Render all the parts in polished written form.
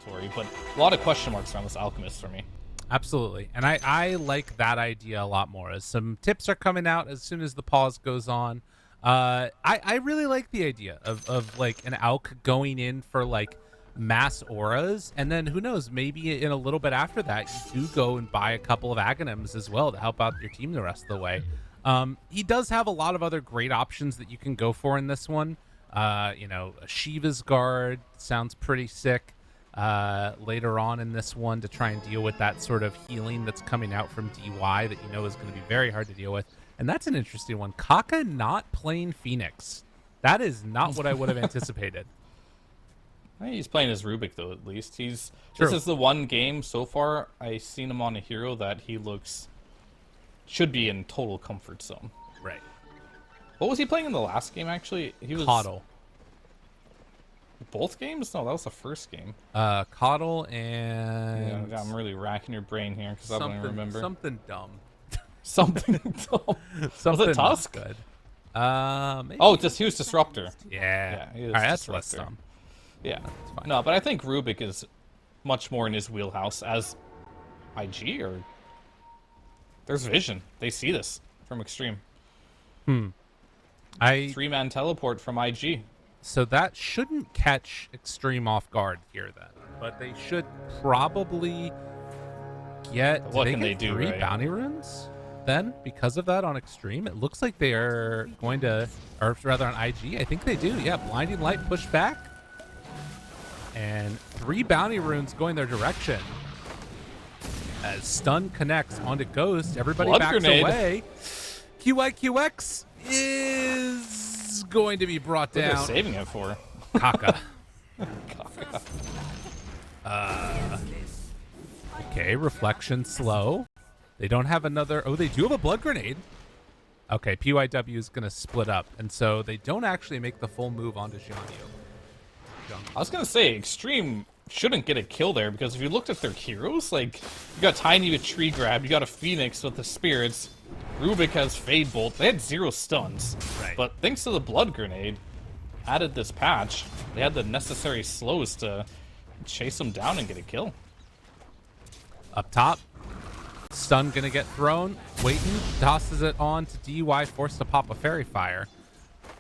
inventory, but a lot of question marks around this Alchemist for me. Absolutely. And I like that idea a lot more. As some tips are coming out as soon as the pause goes on. I really like the idea of like an Alk going in for like mass auras, and then who knows, maybe in a little bit after that you do go and buy a couple of Aghanims as well to help out your team the rest of the way. He does have a lot of other great options that you can go for in this one. You know, a Shiva's Guard sounds pretty sick later on in this one to try and deal with that sort of healing that's coming out from DY that you know is going to be very hard to deal with. And that's an interesting one. Kaka not playing Phoenix. That is not what I would have anticipated. He's playing as Rubik though. At least True. This is the one game so far I've seen him on a hero that he should be in total comfort zone. Right. What was he playing in the last game? Actually, he was Coddle. Both games? No, that was the first game. Coddle and Yeah, I'm really racking your brain here because I don't even remember. Something dumb. Something dumb. Something was it Tusk? Good. Maybe. Oh, he was Disruptor. Yeah. He was All right, that's Disruptor. less dumb. Yeah. That's fine. No, but I think Rubik is much more in his wheelhouse as IG or there's vision. They see this from Xtreme. 3-man teleport from IG. So that shouldn't catch Xtreme off guard here then, but they should probably get. What can they do? 3 right? bounty runes then because of that on Xtreme? It looks like they are going to, or rather on IG, I think they do. Yeah, blinding light push back, and 3 bounty runes going their direction. As stun connects onto Ghost, everybody Blood backs grenade. away. QIQX is going to be brought What are they down. saving it for? Kaka. Okay, reflection slow. They don't have another. Oh, they do have a blood grenade. Okay, PYW is going to split up, and so they don't actually make the full move onto Jianyu. I was gonna say Xtreme shouldn't get a kill there because if you looked at their heroes, like you got Tiny with Tree Grab, you got a Phoenix with the Spirits, Rubik has Fade Bolt. They had 0 stuns, Right. but thanks to the blood grenade, added this patch, they had the necessary slows to chase them down and get a kill. Up top, stun going to get thrown. Waiting, tosses it on to DY, forced to pop a Fairy Fire.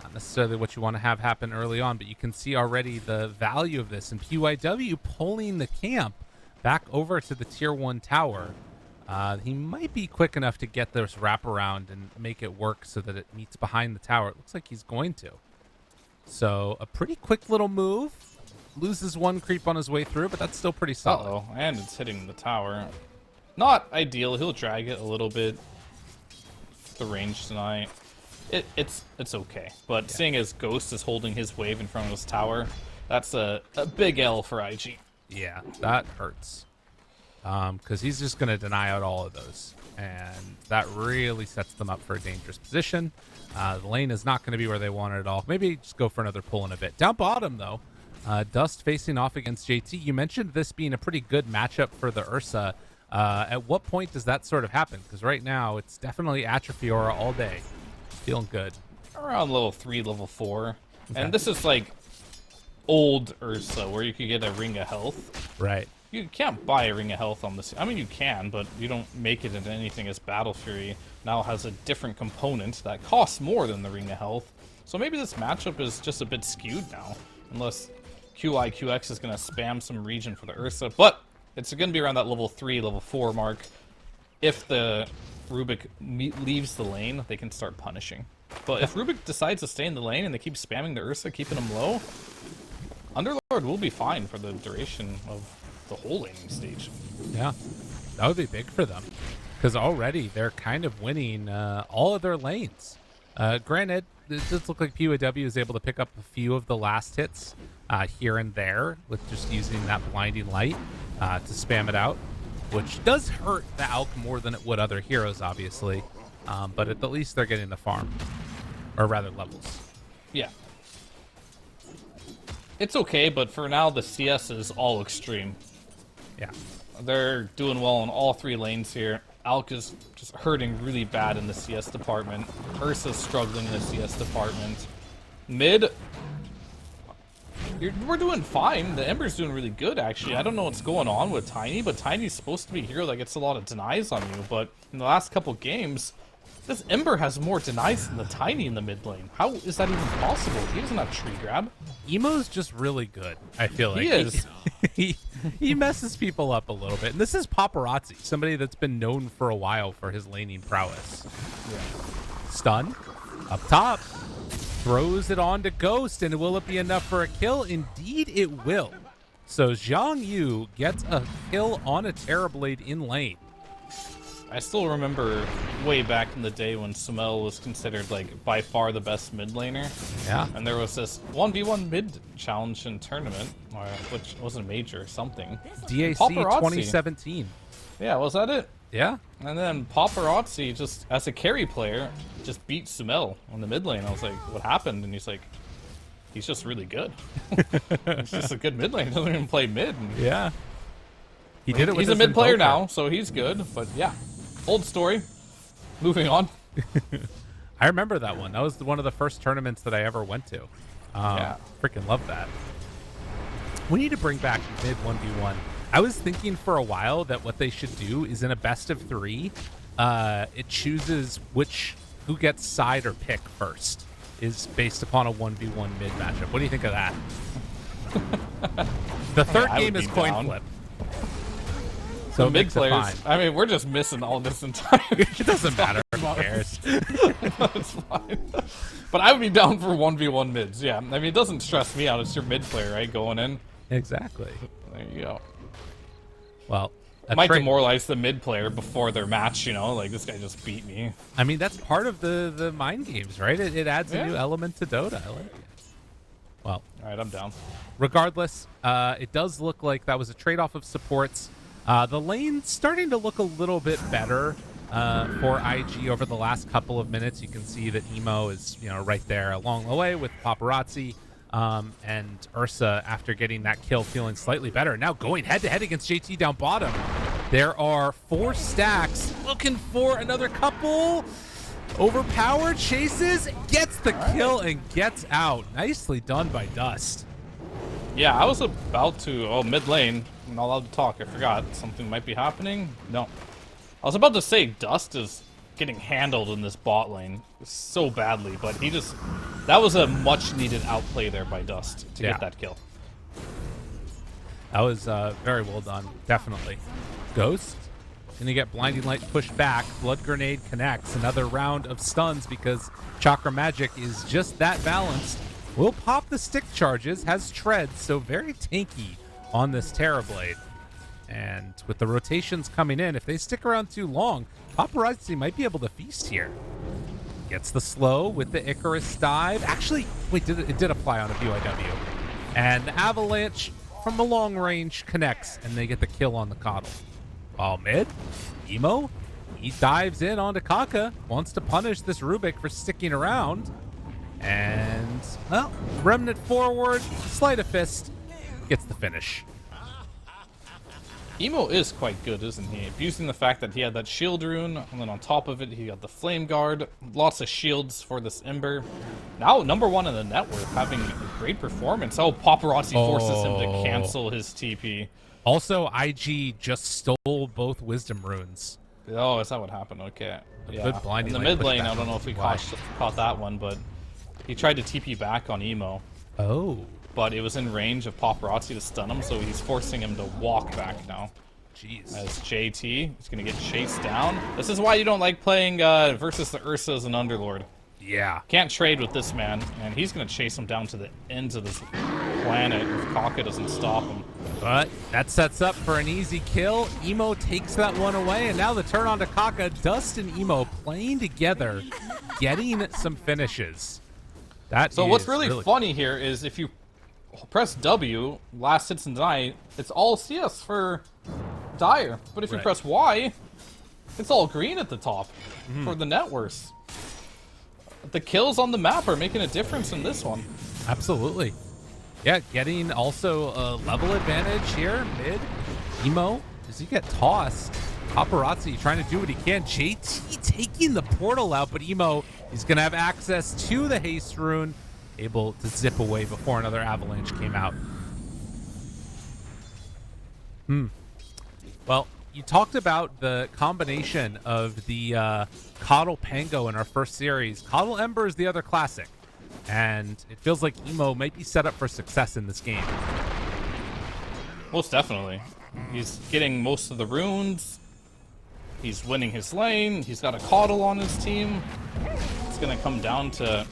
Not necessarily what you want to have happen early on, but you can see already the value of this. And PYW pulling the camp back over to the tier 1 tower. He might be quick enough to get this wraparound and make it work so that it meets behind the tower. It looks like he's going to. So a pretty quick little move. Loses 1 creep on his way through, but that's still pretty solid. Uh-oh, and it's hitting the tower. Not ideal. He'll drag it a little bit. The range tonight. It's okay. But seeing as Ghost is holding his wave in front of his tower, that's a big L for IG. Yeah, that hurts. Because he's just going to deny out all of those. And that really sets them up for a dangerous position. The lane is not going to be where they want it at all. Maybe just go for another pull in a bit. Down bottom, though, Dust facing off against JT. You mentioned this being a pretty good matchup for the Ursa. At what point does that sort of happen? Because right now, it's definitely Atrophy Aura all day. Feeling good. Around level 3, level 4. Okay. And this is like old Ursa, where you could get a Ring of Health. Right. You can't buy a Ring of Health on this. I mean, you can, but you don't make it into anything as Battle Fury now has a different component that costs more than the Ring of Health. So maybe this matchup is just a bit skewed now, unless QIQX is going to spam some region for the Ursa. But it's going to be around that level 3, level 4 mark. If the Rubik leaves the lane, they can start punishing. But if Rubik decides to stay in the lane and they keep spamming the Ursa, keeping him low, Underlord will be fine for the duration of the whole laning stage. Yeah, that would be big for them. Because already they're kind of winning all of their lanes. Granted, it does look like POW is able to pick up a few of the last hits here and there with just using that blinding light to spam it out, which does hurt the Alk more than it would other heroes, obviously. But at the least they're getting the farm, or rather levels. Yeah. It's okay, but for now the CS is all Xtreme. Yeah. They're doing well in all 3 lanes here. Alk is just hurting really bad in the CS department. Ursa's struggling in the CS department. Mid, we're doing fine. The Ember's doing really good, actually. I don't know what's going on with Tiny, but Tiny's supposed to be a hero that gets a lot of denies on you. But in the last couple games, this Ember has more denies than the Tiny in the mid lane. How is that even possible? He doesn't have tree grab. Emo's just really good, I feel like. He is. He messes people up a little bit. And this is Paparazzi, somebody that's been known for a while for his laning prowess. Yeah. Stun, up top, throws it on to Ghost, and will it be enough for a kill? Indeed it will. So Zhang Yu gets a kill on a Terrorblade in lane. I still remember way back in the day when Summel was considered like by far the best mid laner. Yeah. And there was this 1v1 mid challenge in tournament, which wasn't major or something. DAC Paparazzi. 2017. Yeah, was that it? Yeah. And then Paparazzi, just as a carry player, just beat Summel on the mid lane. I was like, what happened? And he's like, he's just really good. He's just a good mid lane. He doesn't even play mid. And Yeah. He did it with he's a his mid player Invoker. now, so he's good. But yeah, old story. Moving on. I remember that one. That was one of the first tournaments that I ever went to. Yeah. Freaking love that. We need to bring back mid 1v1. I was thinking for a while that what they should do is in a best of 3, it chooses who gets side or pick first is based upon a 1v1 mid matchup. What do you think of that? The third I game would is be coin down. flip. So Mid mid players. players. I mean, we're just missing all this entire. It doesn't matter. Who cares? It's fine. But I would be down for 1v1 mids. Yeah, I mean, it doesn't stress me out. It's your mid player, right, going in. Exactly. There you go. Well, It might demoralize the mid player before their match. You know, like this guy just beat me. I mean, that's part of the mind games, right? It adds a Yeah. new element to Dota. I like it. Well, All right, I'm down. regardless, it does look like that was a trade-off of supports. The lane's starting to look a little bit better for IG over the last couple of minutes. You can see that Emo is, right there along the way with Paparazzi and Ursa after getting that kill feeling slightly better. Now going head-to-head against JT down bottom. There are 4 stacks looking for another couple. Overpowered, chases, gets the kill and gets out. Nicely done by Dust. Yeah, I was about to. Oh, mid lane. I'm not allowed to talk. I forgot. Something might be happening. No. I was about to say Dust is getting handled in this bot lane so badly, but he just. That was a much needed outplay there by Dust to get that kill. That was very well done. Definitely. Ghost. Gonna get Blinding Light pushed back. Blood Grenade connects. Another round of stuns because Chakra Magic is just that balanced. Will pop the stick charges, has treads, so very tanky on this Terrorblade. And with the rotations coming in, if they stick around too long, Paparazzi might be able to feast here. Gets the slow with the Icarus dive. Actually, wait, it did apply on a BYW. And the Avalanche from the long range connects, and they get the kill on the Coddle. While mid, Emo, he dives in onto Kaka, wants to punish this Rubik for sticking around. And, well, Remnant forward, Sleight of Fist, gets the finish. Emo is quite good, isn't he? Abusing the fact that he had that shield rune, and then on top of it, he got the flame guard. Lots of shields for this Ember. Now, #1 in the network, having a great performance. Oh, Paparazzi forces him to cancel his TP. Also, IG just stole both Wisdom runes. Oh, is that what happened? Okay. Yeah. Good blinding in the light mid lane, pushback I don't know if we caught that one, but he tried to TP back on Emo. Oh. But it was in range of Paparazzi to stun him, so he's forcing him to walk back now. Jeez. As JT is going to get chased down. This is why you don't like playing versus the Ursa as an Underlord. Yeah. Can't trade with this man, and he's going to chase him down to the ends of this planet if Kaka doesn't stop him. But that sets up for an easy kill. Emo takes that one away, and now the turn on to Kaka. Dust and Emo playing together, getting some finishes. So what's really funny here is if you press W, last hits and deny, it's all CS for Dire. But if you press Y, it's all green at the top for the net worse. The kills on the map are making a difference in this one. Absolutely. Yeah, getting also a level advantage here, mid. Emo, does he get tossed? Paparazzi trying to do what he can. JT taking the portal out, but Emo is going to have access to the haste rune. able to zip away before another avalanche came out. Well, you talked about the combination of the Coddle Pango in our first series. Coddle Ember is the other classic, and it feels like Emo might be set up for success in this game. Most definitely. He's getting most of the runes. He's winning his lane. He's got a Coddle on his team. It's going to come down to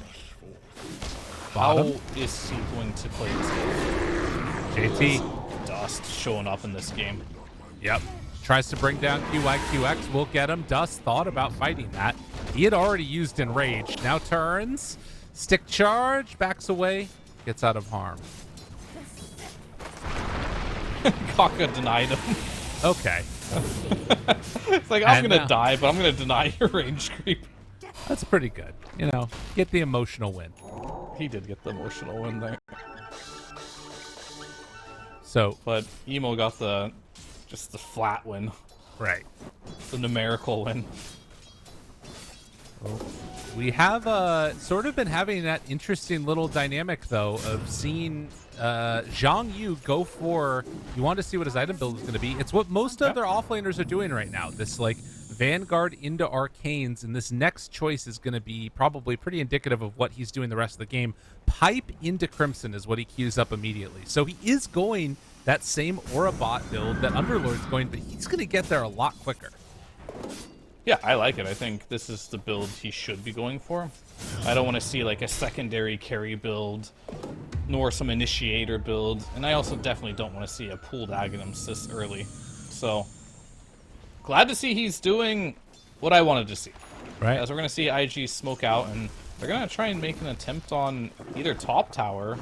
how is he going to play this game. JT. Dust showing up in this game. Yep. Tries to bring down QIQX. Will get him. Dust thought about fighting that. He had already used Enrage. Now turns. Stick charge. Backs away. Gets out of harm. Kaka denied him. Okay. It's like, I'm going to die, but I'm going to deny your range creep. That's pretty good. You know, get the emotional win. He did get the emotional win there. So, but Emo got just the flat win. Right. The numerical win. We have sort of been having that interesting little dynamic, though, of seeing Zhang Yu go for, you want to see what his item build is going to be. It's what most other offlaners are doing right now. This, like, Vanguard into Arcanes, and this next choice is going to be probably pretty indicative of what he's doing the rest of the game. Pipe into Crimson is what he queues up immediately. So he is going that same Aura bot build that Underlord's going, but he's going to get there a lot quicker. Yeah, I like it. I think this is the build he should be going for. I don't want to see like a secondary carry build, nor some initiator build, and I also definitely don't want to see a pooled Aghanim's this early. So, glad to see he's doing what I wanted to see. Right. As we're going to see IG smoke out, and they're going to try and make an attempt on either top tower,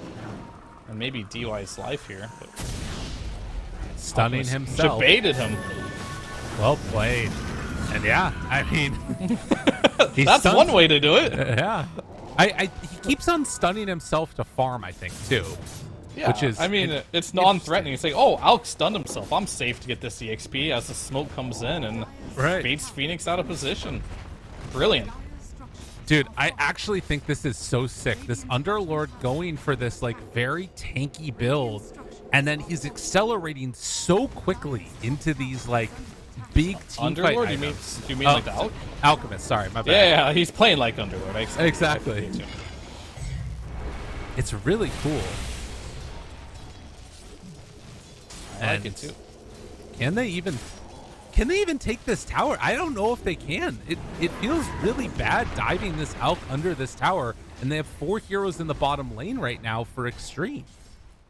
and maybe DY's life here. But stunning himself. Debated him. Well played. And yeah, I mean, that's one way to do it. Yeah, he keeps on stunning himself to farm, I think, too. Yeah, which is, I mean, it's non-threatening. It's like, oh, Alk stunned himself. I'm safe to get this EXP as the smoke comes in and baits Phoenix out of position. Brilliant. Dude, I actually think this is so sick. This Underlord going for this, like, very tanky build, and then he's accelerating so quickly into these, like, big team fight items. You mean like the Alchemist, sorry, my bad. Yeah, he's playing like Underlord. Exactly. It's really cool. I like it too. Can they even take this tower? I don't know if they can. It feels really bad diving this Alk under this tower, and they have 4 heroes in the bottom lane right now for Xtreme.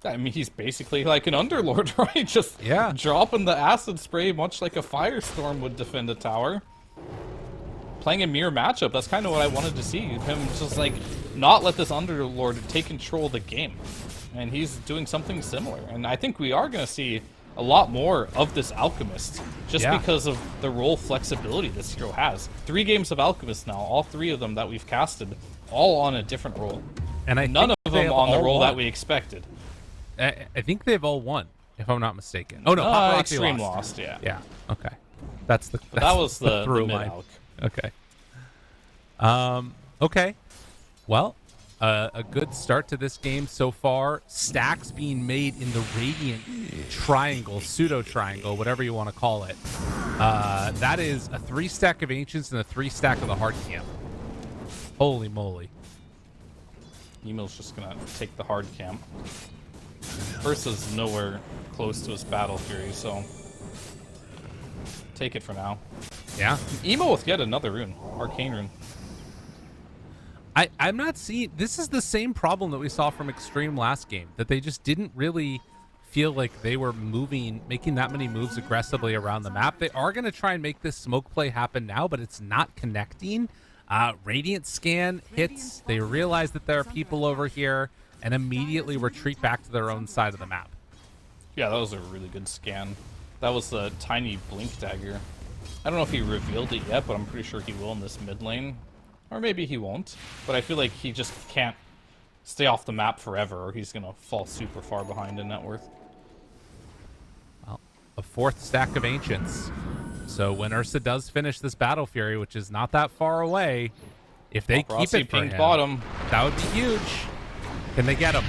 I mean, he's basically like an Underlord, right? Just dropping the acid spray, much like a Firestorm would defend a tower. Playing a mirror matchup, that's kind of what I wanted to see. Him just, like, not let this Underlord take control of the game. And he's doing something similar. And I think we are going to see a lot more of this Alchemist, just because of the role flexibility this hero has. 3 games of Alchemist now, all 3 of them that we've casted, all on a different role. And none of them on the role that we expected. I think they've all won, if I'm not mistaken. Oh no, Xtreme lost. Yeah. Yeah. Okay. That was the through mid line. Okay. Okay. Well, a good start to this game so far. Stacks being made in the Radiant Triangle, pseudo triangle, whatever you want to call it. That is a 3-stack of Ancients and a 3-stack of the Hard Camp. Holy moly. Emo's just gonna take the Hard Camp. Versus nowhere close to his Battle Fury, so take it for now. Yeah. Emo with yet another rune, Arcane rune. I'm not seeing... This is the same problem that we saw from Xtreme last game, that they just didn't really feel like they were making that many moves aggressively around the map. They are going to try and make this smoke play happen now, but it's not connecting. Radiant scan hits. They realize that there are people over here, and immediately retreat back to their own side of the map. Yeah, that was a really good scan. That was the tiny blink dagger. I don't know if he revealed it yet, but I'm pretty sure he will in this mid lane. Or maybe he won't. But I feel like he just can't stay off the map forever, or he's going to fall super far behind in net worth. Well, a 4th stack of Ancients. So when Ursa does finish this Battle Fury, which is not that far away, if they keep it for him, bottom. that would be huge. Can they get him?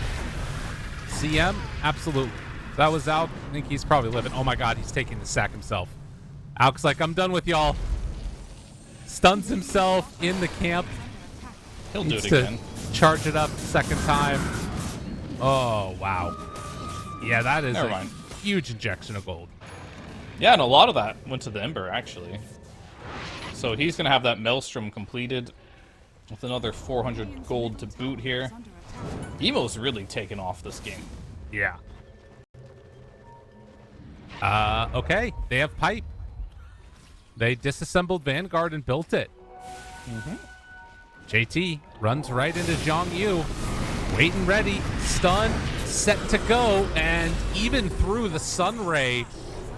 CM? Absolutely. That was Alk. I think he's probably living. Oh my god, he's taking the sack himself. Alk's like, I'm done with y'all. Stuns himself in the camp. He'll do it again. Charge it up second time. Oh, wow. Yeah, that is a huge injection of gold. Yeah, and a lot of that went to the Ember, actually. So he's going to have that Maelstrom completed with another 400 gold to boot here. Emo's really taken off this game. Yeah. Okay, they have pipe. They disassembled Vanguard and built it. JT runs right into Zhang Yu. Wait and ready. Stun, set to go. And even through the Sun Ray,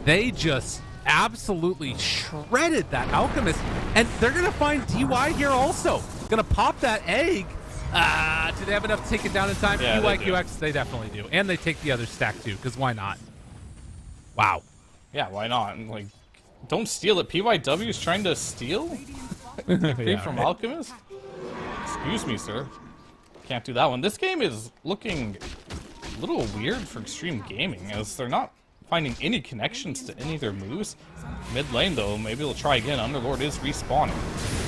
they just absolutely shredded that Alchemist. And they're going to find DY here also. Going to pop that egg. Do they have enough to take it down in time? Yeah, QX, they definitely do. And they take the other stack too, because why not? Wow. Yeah, why not? Like, don't steal it. PYW is trying to steal? Yeah, from Alchemist? Excuse me, sir. Can't do that one. This game is looking a little weird for Xtreme Gaming, as they're not finding any connections to any of their moves. Mid lane, though, maybe they'll try again. Underlord is respawning.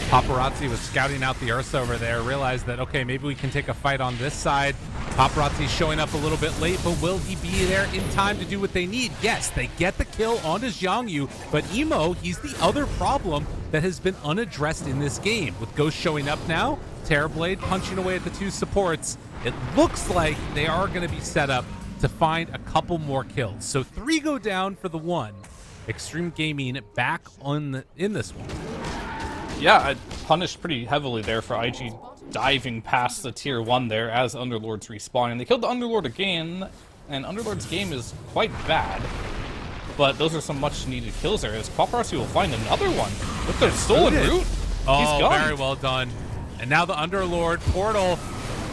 Paparazzi was scouting out the Ursa over there, realized that, okay, maybe we can take a fight on this side. Paparazzi's showing up a little bit late, but will he be there in time to do what they need? Yes, they get the kill onto Zhang Yu, but Emo, he's the other problem that has been unaddressed in this game. With Ghost showing up now, Terrorblade punching away at the two supports, it looks like they are going to be set up to find a couple more kills. So 3 go down for the 1. Xtreme Gaming back in this one. Yeah, I punished pretty heavily there for IG diving past the tier 1 there as Underlord's respawning. They killed the Underlord again, and Underlord's game is quite bad. But those are some much needed kills there, as Paparazzi will find another one with their stolen root. Oh, he's gone. Very well done. And now the Underlord portal.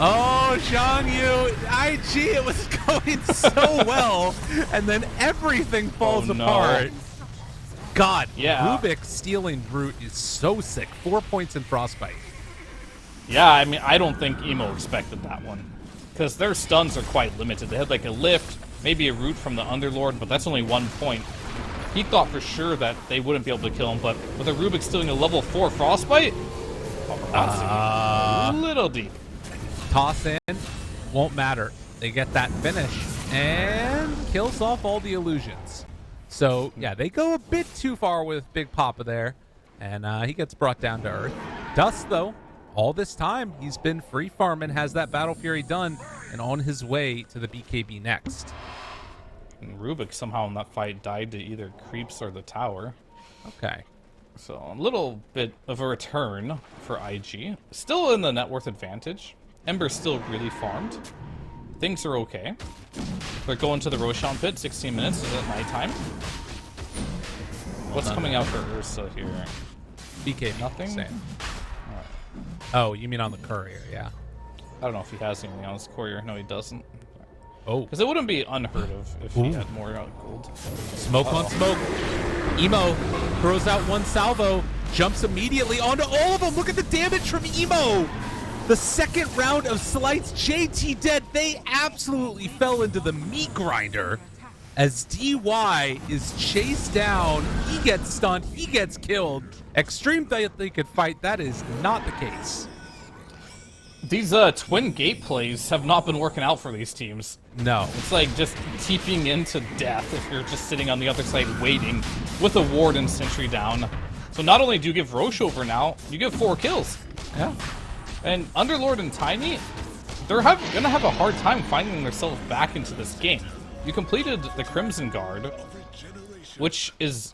Oh, Zhang Yu, IG, it was going so well, and then everything falls apart. God, yeah. Rubik stealing root is so sick. 4 points in Frostbite. Yeah, I mean, I don't think Emo expected that one, because their stuns are quite limited. They had like a lift, maybe a root from the Underlord, but that's only 1 point. He thought for sure that they wouldn't be able to kill him, but with a Rubik stealing a level 4 Frostbite, a little deep. Toss in, won't matter. They get that finish and kills off all the illusions. So, yeah, they go a bit too far with Big Papa there, and he gets brought down to earth. Dust, though, all this time, he's been free farming, has that Battle Fury done, and on his way to the BKB next. And Rubik somehow in that fight died to either creeps or the tower. Okay. So, a little bit of a return for IG. Still in the net worth advantage. Ember's still really farmed. Things are okay. They're going to the Roshan pit, 16 minutes, is it nighttime? What's coming out for Ursa here? BKB. Nothing? Right. Oh, you mean on the courier, yeah. I don't know if he has anything on his courier. No, he doesn't. Oh. Because it wouldn't be unheard of if he had more gold. Smoke on smoke. Emo throws out one salvo, jumps immediately onto all of them. Look at the damage from Emo. The second round of Slights, JT dead. They absolutely fell into the meat grinder as DY is chased down. He gets stunned. He gets killed. Xtreme thought they could fight. That is not the case. These twin gate plays have not been working out for these teams. No. It's like just TPing into death if you're just sitting on the other side waiting with a ward and sentry down. So not only do you give Roche over now, you give 4 kills. Yeah. And Underlord and Tiny, they're gonna have a hard time finding themselves back into this game. You completed the Crimson Guard, which is,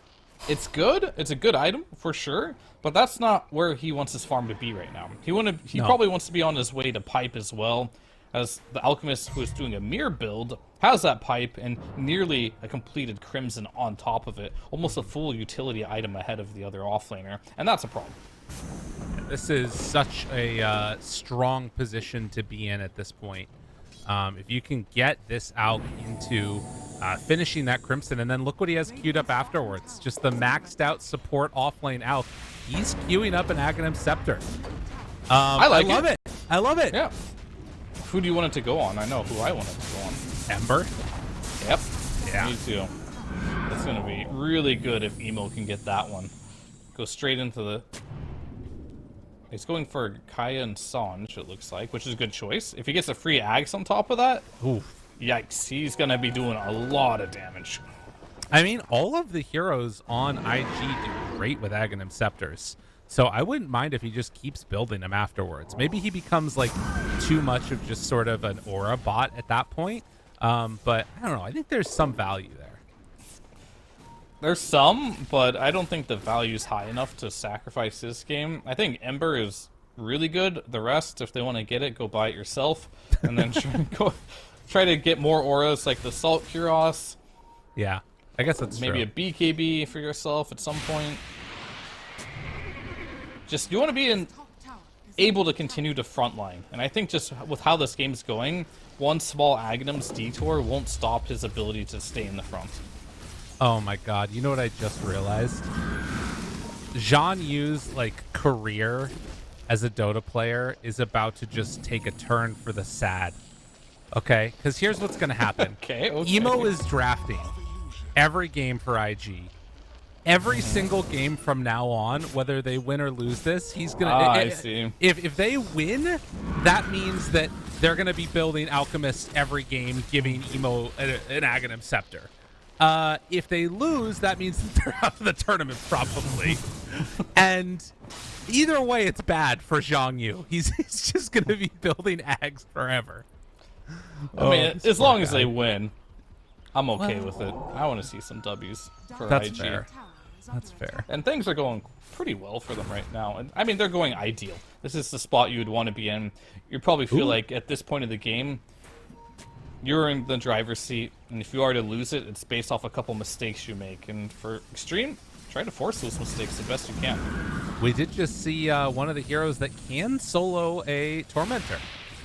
it's good. It's a good item for sure, but that's not where he wants his farm to be right now. He probably wants to be on his way to pipe as well, as the Alchemist, who is doing a mirror build, has that pipe and nearly a completed Crimson on top of it, almost a full utility item ahead of the other offlaner, and that's a problem. This is such a strong position to be in at this point. If you can get this out into finishing that Crimson, and then look what he has queued up afterwards. Just the maxed out support offlane out. He's queuing up an Aghanim Scepter. I love it. I love it. Yeah. Who do you want it to go on? I know who I want it to go on. Ember? Yep. Yeah. Me too. It's going to be really good if Emo can get that one. Go straight into the... He's going for Kaya and Sanj, it looks like, which is a good choice. If he gets a free Axe on top of that, oof. Yikes, he's going to be doing a lot of damage. I mean, all of the heroes on IG do great with Aghanim Scepters. So I wouldn't mind if he just keeps building them afterwards. Maybe he becomes like too much of just sort of an aura bot at that point. But I don't know. I think there's some value there. There's some, but I don't think the value's high enough to sacrifice this game. I think Ember is really good. The rest, if they want to get it, go buy it yourself. And then try to get more auras like the Salt Kuros. Yeah, I guess that's maybe true. a BKB for yourself at some point. Just, you want to be able to continue to frontline. And I think just with how this game's going, one small Aghanim's detour won't stop his ability to stay in the front. Oh my god, you know what I just realized? Zhang Yu's like career as a Dota player is about to just take a turn for the sad. Okay? Because here's what's gonna happen. Okay. Emo is drafting every game for IG. Every single game from now on, whether they win or lose this, he's gonna I see. If they win, that means that they're gonna be building Alchemist every game, giving Emo an Aghanim Scepter. If they lose, that means that they're out of the tournament, probably. And either way, it's bad for Zhang Yu. He's just going to be building Ags forever. I mean, as long as they win, I'm okay with it. I want to see some W's for That's IG. fair. That's fair. And things are going pretty well for them right now. And I mean, they're going ideal. This is the spot you would want to be in. You probably feel like at this point of the game, you're in the driver's seat, and if you are to lose it, it's based off a couple mistakes you make. And for Xtreme, try to force those mistakes the best you can. We did just see one of the heroes that can solo a Tormentor.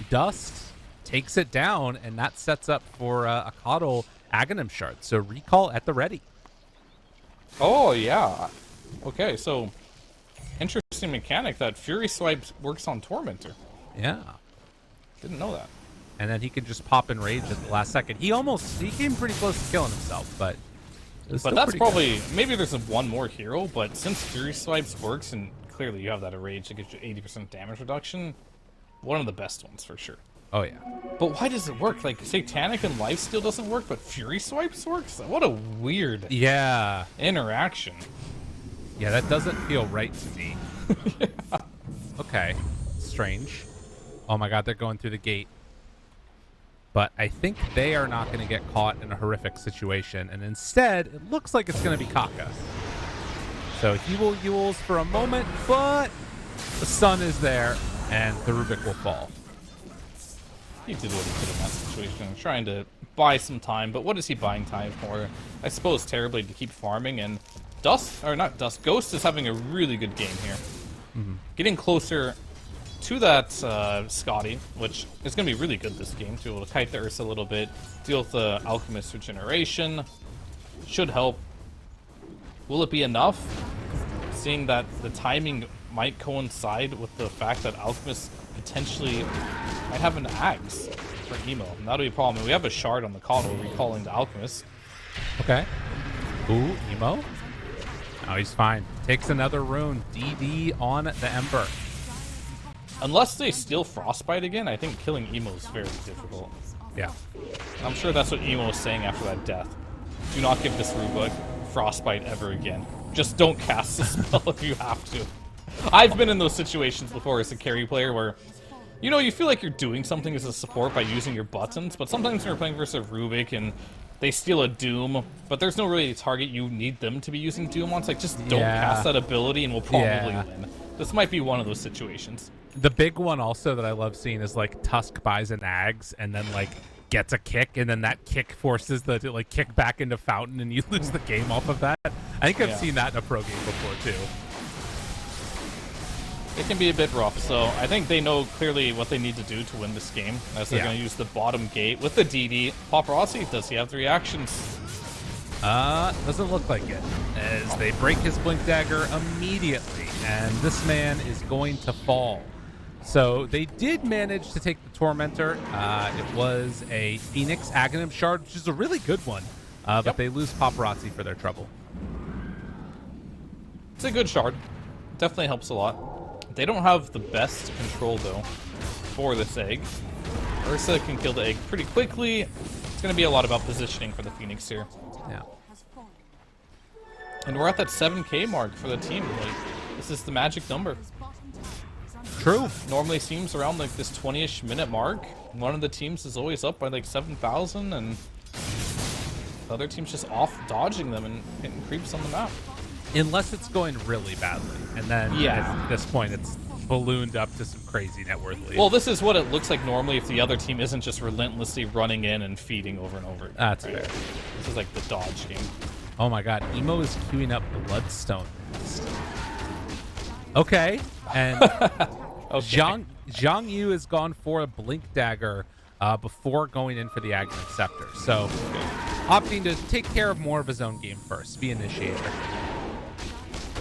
Dust takes it down, and that sets up for a Coddle Aghanim Shard. So recall at the ready. Oh, yeah. Okay, so interesting mechanic that Fury Swipe works on Tormentor. Yeah. Didn't know that. And then he can just pop in rage at the last second. He came pretty close to killing himself, but that's probably good. Maybe there's one more hero, but since Fury Swipes works, and clearly you have that rage that gives you 80% damage reduction, one of the best ones for sure. Oh yeah. But why does it work? Like Satanic and Lifesteal doesn't work, but Fury Swipes works? What a weird interaction. Yeah, that doesn't feel right to me. Yeah. Okay. Strange. Oh my god, they're going through the gate. But I think they are not going to get caught in a horrific situation. And instead, it looks like it's going to be Kaka. So he will Yules for a moment, but the sun is there, and the Rubik will fall. He did what he could in that situation, trying to buy some time. But what is he buying time for? I suppose terribly to keep farming. And Ghost is having a really good game here. Mm-hmm. Getting closer to that Scotty, which is going to be really good this game, to be able to kite the Ursa a little bit, deal with the Alchemist regeneration. Should help. Will it be enough? Seeing that the timing might coincide with the fact that Alchemist potentially might have an Axe for Emo. And that'll be a problem. We have a Shard on the Coddle recalling the Alchemist. Okay. Ooh, Emo? Oh, he's fine. Takes another rune. DD on the Ember. Unless they steal Frostbite again, I think killing Emo is very difficult. Yeah. I'm sure that's what Emo was saying after that death. Do not give this Rubik Frostbite ever again. Just don't cast the spell if you have to. I've been in those situations before as a carry player where, you know, you feel like you're doing something as a support by using your buttons, but sometimes when you're playing versus a Rubik and they steal a Doom, but there's no really target you need them to be using Doom on. It's like, just don't cast that ability and we'll probably win. This might be one of those situations. The big one also that I love seeing is like Tusk buys an Ags and then like gets a kick, and then that kick forces the to like kick back into Fountain, and you lose the game off of that. I think I've seen that in a pro game before too. It can be a bit rough, so I think they know clearly what they need to do to win this game, as they're going to use the bottom gate with the DD. Paparazzi, does he have the reactions? Doesn't look like it, as they break his Blink Dagger immediately, and this man is going to fall. So they did manage to take the Tormentor. It was a Phoenix Aghanim Shard, which is a really good one. But they lose Paparazzi for their trouble. It's a good shard. Definitely helps a lot. They don't have the best control, though, for this egg. Ursa can kill the egg pretty quickly. It's going to be a lot about positioning for the Phoenix here. Yeah. And we're at that 7K mark for the team. Like, this is the magic number. True. Normally seems around like this 20-ish minute mark. One of the teams is always up by like 7,000, and the other team's just off dodging them and hitting creeps on the map. Unless it's going really badly. And then at this point, it's ballooned up to some crazy net worth lead. Well, this is what it looks like normally if the other team isn't just relentlessly running in and feeding over and over. That's right? fair. This is like the dodge game. Oh my god, Emo is queuing up Bloodstone. Okay, and Okay. Zhang Yu has gone for a Blink Dagger before going in for the Aghanim Scepter. So, opting to take care of more of his own game first, be initiator.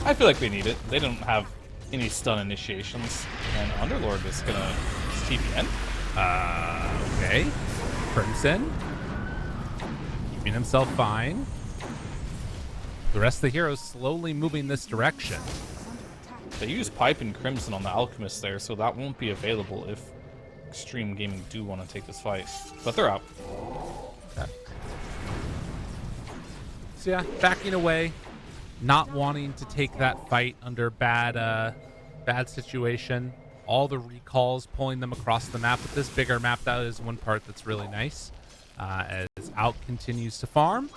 I feel like they need it. They don't have any stun initiations. And Underlord is going to TPN. Okay. Crimson. Keeping himself fine. The rest of the heroes slowly moving this direction. They use Pipe and Crimson on the Alchemist there, so that won't be available if Xtreme Gaming do want to take this fight. But they're out. Okay. So yeah, backing away, not wanting to take that fight under bad situation. All the recalls pulling them across the map. With this bigger map, that is one part that's really nice. As Out continues to farm.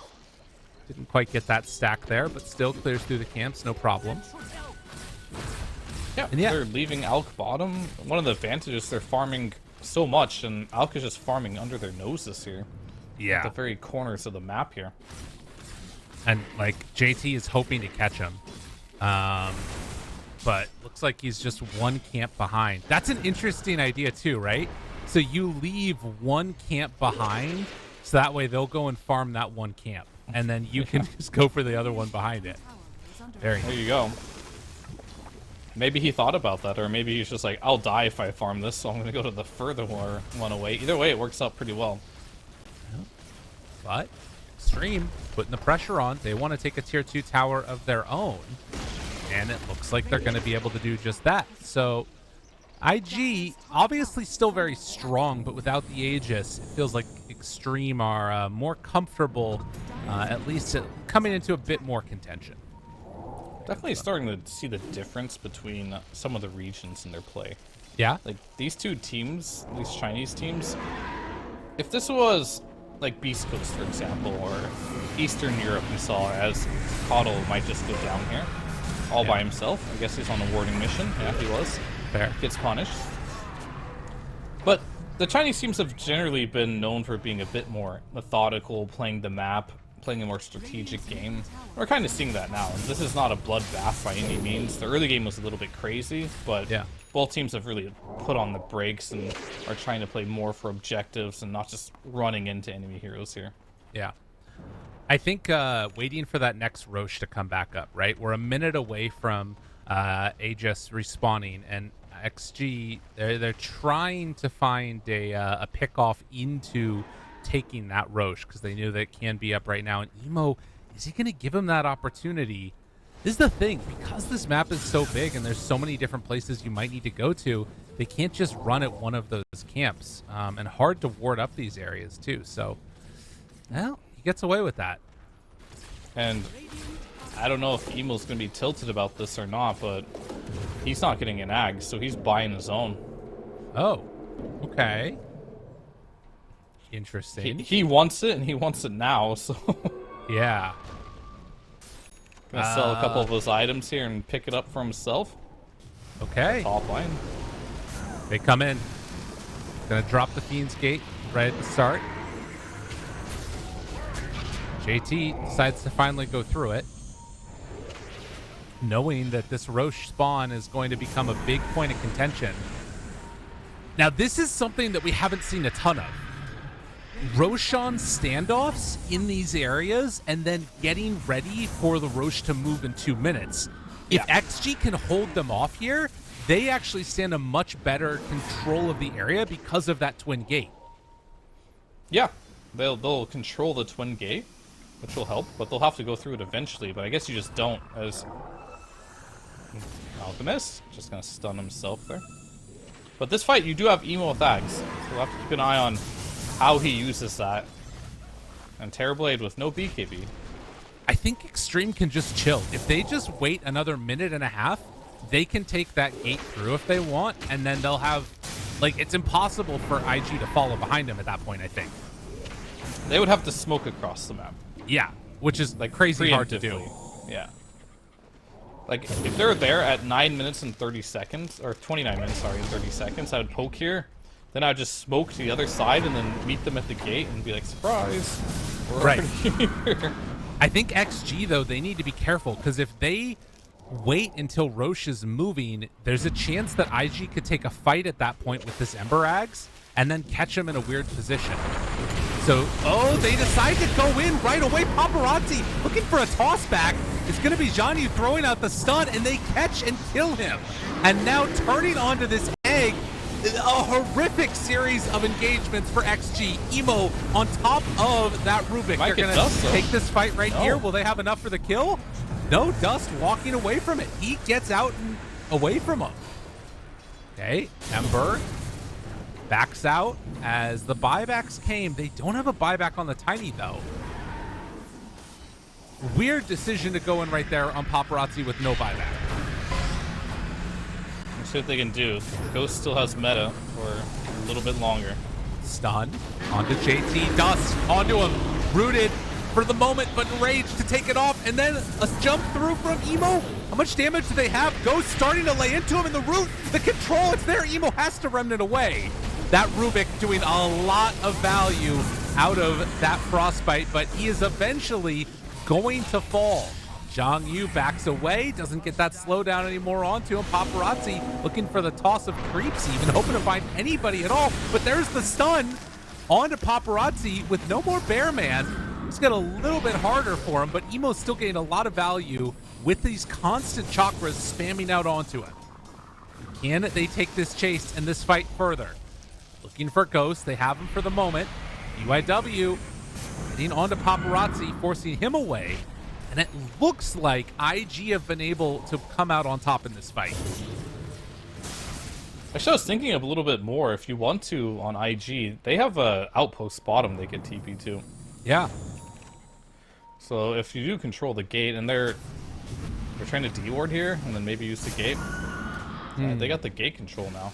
Didn't quite get that stack there, but still clears through the camps, no problem. Yeah, and yeah, they're leaving Alk bottom. One of the advantages, they're farming so much, and Alk is just farming under their noses here. Yeah. At the very corners of the map here. And, like, JT is hoping to catch him. But looks like he's just one camp behind. That's an interesting idea, too, right? So you leave one camp behind, so that way they'll go and farm that one camp. And then you can just go for the other one behind it. Very nice. There you go. Maybe he thought about that, or maybe he's just like, I'll die if I farm this, so I'm going to go to the further one away. Either way, it works out pretty well. But Xtreme putting the pressure on. They want to take a tier 2 tower of their own. And it looks like they're going to be able to do just that. So IG, obviously still very strong, but without the Aegis, it feels like Xtreme are more comfortable, at least coming into a bit more contention. Definitely starting to see the difference between some of the regions in their play. Yeah? Like, these two teams, these Chinese teams, if this was, like, Beast Coast, for example, or Eastern Europe, we saw as Coddle might just go down here all by himself. I guess he's on a warding mission. Yeah, he was. Fair. Gets punished. But the Chinese teams have generally been known for being a bit more methodical, playing the map, playing a more strategic game. We're kind of seeing that now. This is not a bloodbath by any means. The early game was a little bit crazy, but both teams have really put on the brakes and are trying to play more for objectives and not just running into enemy heroes here. Yeah. I think waiting for that next Roche to come back up, right? We're a minute away from Aegis respawning, and XG, they're trying to find a pick-off into taking that Roche because they knew that it can be up right now. And Emo, is he going to give him that opportunity? This is the thing. Because this map is so big and there's so many different places you might need to go to, they can't just run at one of those camps. And hard to ward up these areas, too. So, well, he gets away with that. And I don't know if Emo's going to be tilted about this or not, but he's not getting an ag, so he's buying his own. Oh, okay. Interesting. He wants it, and he wants it now, so... Yeah. Gonna sell a couple of those items here and pick it up for himself. Okay. Top lane. They come in. Gonna drop the Fiend's Gate right at the start. JT decides to finally go through it, knowing that this Roche spawn is going to become a big point of contention. Now, this is something that we haven't seen a ton of. Roshan standoffs in these areas and then getting ready for the Roche to move in 2 minutes. If XG can hold them off here, they actually stand a much better control of the area because of that twin gate. Yeah, they'll control the twin gate, which will help, but they'll have to go through it eventually. But I guess you just don't, as Alchemist just gonna stun himself there. But this fight, you do have Emo with Ags, so we'll have to keep an eye on how he uses that. And Terrorblade with no BKB. I think Xtreme can just chill. If they just wait another minute and a half, they can take that gate through if they want, and then they'll have, like, it's impossible for IG to follow behind them at that point, I think. They would have to smoke across the map. Yeah, which is like crazy hard to do. Yeah. Like, if they're there at 9 minutes and 30 seconds, or 29 minutes, sorry, and 30 seconds, I would poke here. Then I would just smoke to the other side and then meet them at the gate and be like, surprise, we're already here. I think XG, though, they need to be careful, because if they wait until Roche is moving, there's a chance that IG could take a fight at that point with this Ember Ags and then catch him in a weird position. So, oh, they decide to go in right away. Paparazzi looking for a toss back. It's going to be Zhanyu throwing out the stun, and they catch and kill him. And now turning onto this egg, a horrific series of engagements for XG. Emo on top of that Rubik. They're going to take this fight right here. Will they have enough for the kill? No, Dust walking away from it. He gets out and away from him. Okay, Ember backs out as the buybacks came. They don't have a buyback on the Tiny, though. Weird decision to go in right there on Paparazzi with no buyback. Let's see what they can do. Ghost still has meta for a little bit longer. Stun onto JT. Dust onto him. Rooted for the moment, but enraged to take it off. And then a jump through from Emo. How much damage do they have? Ghost starting to lay into him in the root. The control, it's there. Emo has to remnant away. That Rubik doing a lot of value out of that Frostbite, but he is eventually going to fall. Zhanyu backs away, doesn't get that slowdown anymore onto him. Paparazzi looking for the toss of creeps, even hoping to find anybody at all. But there's the stun onto Paparazzi with no more Bear Man. It's got a little bit harder for him, but Emo's still getting a lot of value with these constant chakras spamming out onto him. Can they take this chase and this fight further? Looking for Ghost. They have him for the moment. UIW getting onto Paparazzi, forcing him away. And it looks like IG have been able to come out on top in this fight. Actually, I was thinking of a little bit more. If you want to on IG, they have a outpost bottom they can TP to. Yeah. So if you do control the gate, and they're trying to de-ward here, and then maybe use the gate. They got the gate control now.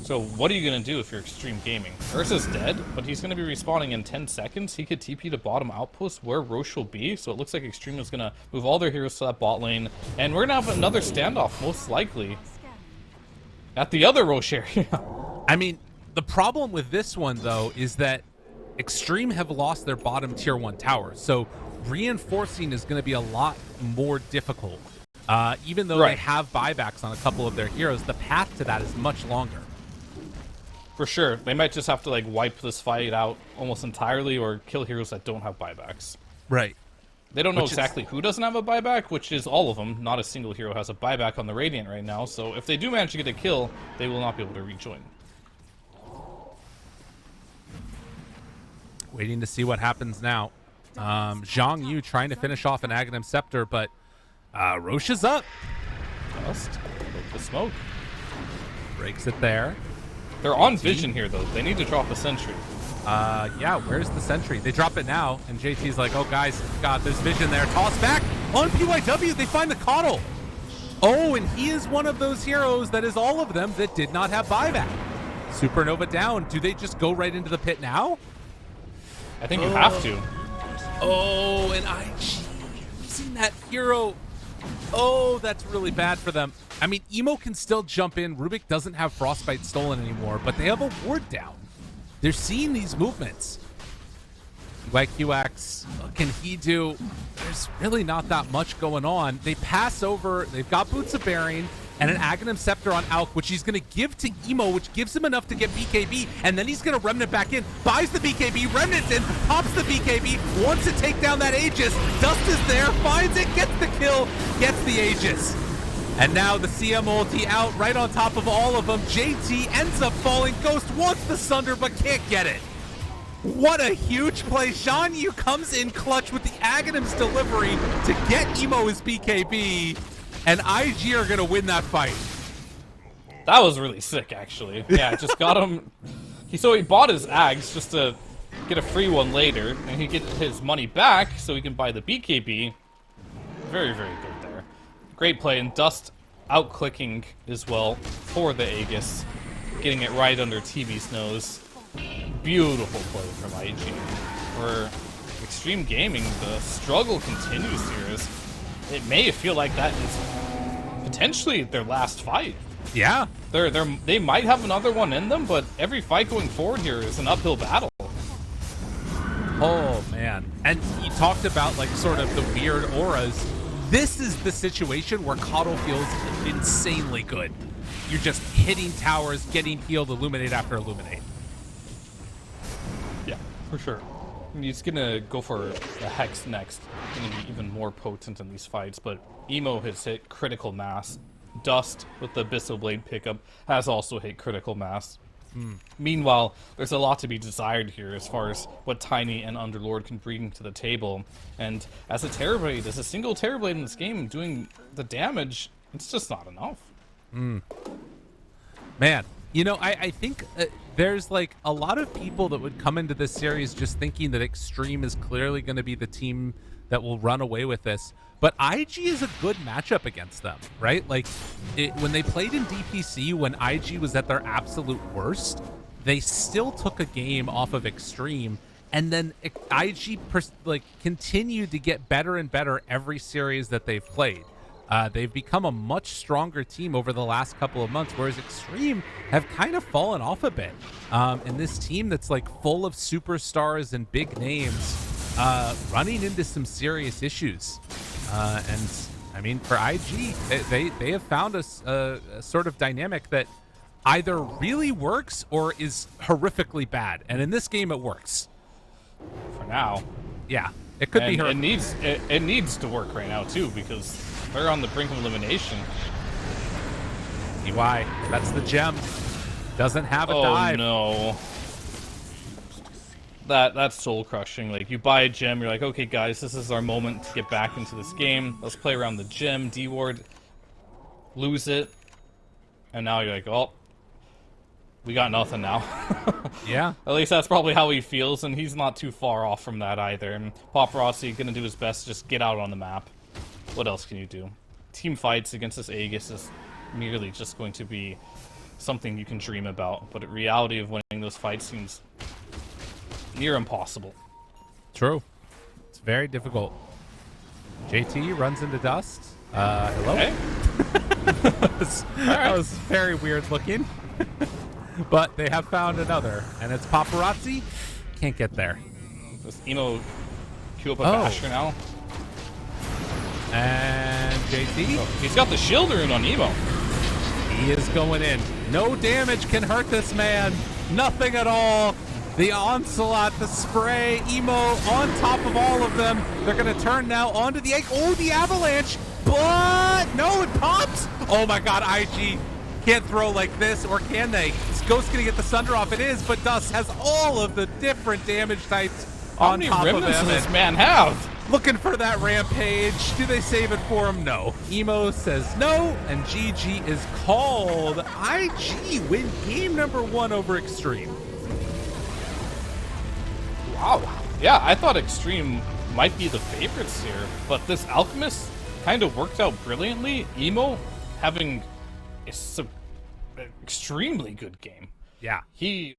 So what are you going to do if you're Xtreme Gaming? Ursa's dead, but he's going to be respawning in 10 seconds. He could TP to bottom outpost where Roche will be, so it looks like Xtreme is going to move all their heroes to that bot lane, and we're going to have another standoff, most likely, at the other Roche area. I mean, the problem with this one, though, is that Xtreme have lost their bottom tier 1 tower, so reinforcing is going to be a lot more difficult. Even though they have buybacks on a couple of their heroes, the path to that is much longer. For sure. They might just have to like wipe this fight out almost entirely or kill heroes that don't have buybacks. Right. They don't know exactly who doesn't have a buyback, which is all of them. Not a single hero has a buyback on the Radiant right now, so if they do manage to get a kill, they will not be able to rejoin. Waiting to see what happens now. Zhanyu trying to finish off an Aghanim Scepter, but Roche is up. Just the smoke. Breaks it there. They're on vision here, though. They need to drop a sentry. Yeah, where's the sentry? They drop it now, and JT's like, oh, guys, God, there's vision there. Toss back on PYW. They find the Coddle. Oh, and he is one of those heroes that is all of them that did not have buyback. Supernova down. Do they just go right into the pit now? I think you have to. Oh, and IG using that hero. Oh, that's really bad for them. I mean, Emo can still jump in. Rubik doesn't have Frostbite stolen anymore, but they have a ward down. They're seeing these movements. QX, what can he do? There's really not that much going on. They pass over. They've got Boots of Bearing and an Aghanim Scepter on Alk, which he's going to give to Emo, which gives him enough to get BKB, and then he's going to Remnant back in, buys the BKB, Remnant's in, pops the BKB, wants to take down that Aegis. Dust is there, finds it, gets the kill, gets the Aegis. And now the CM ulti out right on top of all of them. JT ends up falling. Ghost wants the Sunder but can't get it. What a huge play. Sean Yu comes in clutch with the Aghanims delivery to get Emo his BKB. And IG are going to win that fight. That was really sick, actually. Yeah, just got him. So he bought his Ags just to get a free one later, and he get his money back so he can buy the BKB. Very, very good there. Great play, and Dust out-clicking as well for the Aegis, getting it right under TV's nose. Beautiful play from IG. For Xtreme Gaming, the struggle continues here. As it may feel like that is potentially their last fight. Yeah. They might have another one in them, but every fight going forward here is an uphill battle. Oh, man. And you talked about, like, sort of the weird auras. This is the situation where Coddle feels insanely good. You're just hitting towers, getting healed, Illuminate after Illuminate. Yeah, for sure. He's gonna go for a Hex next. Gonna be even more potent in these fights, but Emo has hit critical mass. Dust with the Abyssal Blade pickup has also hit critical mass. Meanwhile, there's a lot to be desired here as far as what Tiny and Underlord can bring to the table. And as a Terrorblade, as a single Terrorblade in this game doing the damage, it's just not enough. Man, you know, I think there's like a lot of people that would come into this series just thinking that Xtreme is clearly going to be the team that will run away with this. But IG is a good matchup against them, right? Like, when they played in DPC, when IG was at their absolute worst, they still took a game off of Xtreme, and then IG continued to get better and better every series that they've played. They've become a much stronger team over the last couple of months, whereas Xtreme have kind of fallen off a bit. And this team that's like full of superstars and big names, running into some serious issues. And I mean, for IG, they have found a sort of dynamic that either really works or is horrifically bad. And in this game, it works. For now. Yeah, it could be her. It needs to work right now too, because they're on the brink of elimination. EY, that's the gem. Doesn't have a dive. Oh no. That's soul crushing. Like, you buy a gem, you're like, okay guys, this is our moment to get back into this game. Let's play around the gem, D-ward, lose it, and now you're like, oh, we got nothing now. Yeah. At least that's probably how he feels, and he's not too far off from that either. And Paparazzi gonna do his best to just get out on the map. What else can you do? Team fights against this Aegis is merely just going to be something you can dream about, but the reality of winning those fights seems near impossible. True. It's very difficult. JT runs into Dust. Hello? Okay. That was very weird looking. But they have found another, and it's Paparazzi. Can't get there. Does Emo queue up a basher now? And JT? Oh, he's got the shield rune on Emo. He is going in. No damage can hurt this man. Nothing at all. The onslaught, the spray, Emo on top of all of them. They're going to turn now onto the egg. Oh, the avalanche. But no, it pops. Oh my god, IG can't throw like this, or can they? Ghost's going to get the Sunder off. It is, but Dust has all of the different damage types on top of him. How many remnants does this man have? Looking for that rampage. Do they save it for him? No. Emo says no, and GG is called. IG win game number 1 over Xtreme. Wow. Yeah, I thought Xtreme might be the favorites here, but this Alchemist kind of worked out brilliantly. Emo having an extremely good game. Yeah. He